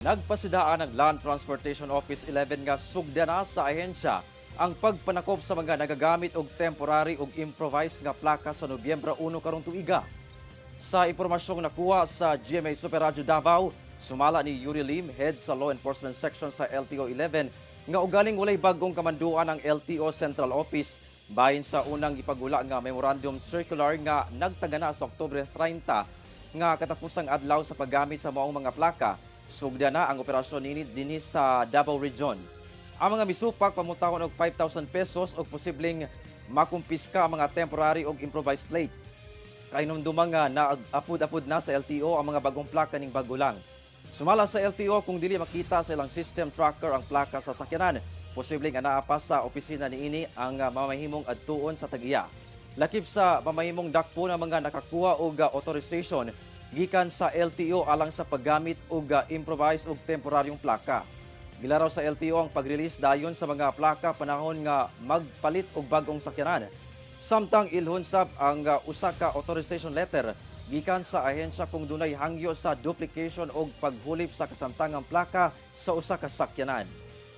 Nagpasidaan ng Land Transportation Office 11 nga sugdana sa ahensya ang pagpanakop sa mga nagagamit og temporary ug improvised nga plaka sa Nobyembre 1 karong tuiga. Sa impormasyong nakuha sa GMA Super Radio Davao, sumala ni Yuri Lim, head sa Law Enforcement Section sa LTO-11, nga ugaling walay bagong kamanduan ang LTO Central Office bahin sa unang ipagula nga Memorandum Circular nga nagtagana sa Oktubre 30 nga katapusang adlaw sa paggamit sa maong mga plaka. Sugda na ang operasyon dinhi sa Davao Region. Ang mga misupak pamutahon og 5,000 pesos o posibleng makumpiska ang mga temporary o improvised plate. Kainumdumang nga naapud-apud na sa LTO ang mga bagong plaka ning bagulang. Sumala sa LTO kung dili makita sa ilang system tracker ang plaka sa sakyanan, posibleng anaa sa opisina niini ang mamahimong adtuon sa tagiya. Lakip sa mamahimong dakpo ng mga nakakuha og authorization gikan sa LTO alang sa paggamit og improvised og temporaryong plaka. Gilaraw sa LTO ang pag-release dayon sa mga plaka panahon nga magpalit og bagong sakyanan. Samtang ilhon sab ang usa ka authorization letter gikan sa ahensya kung dunay hangyo sa duplication og paghulip sa kasamtangang plaka sa usa ka sakyanan.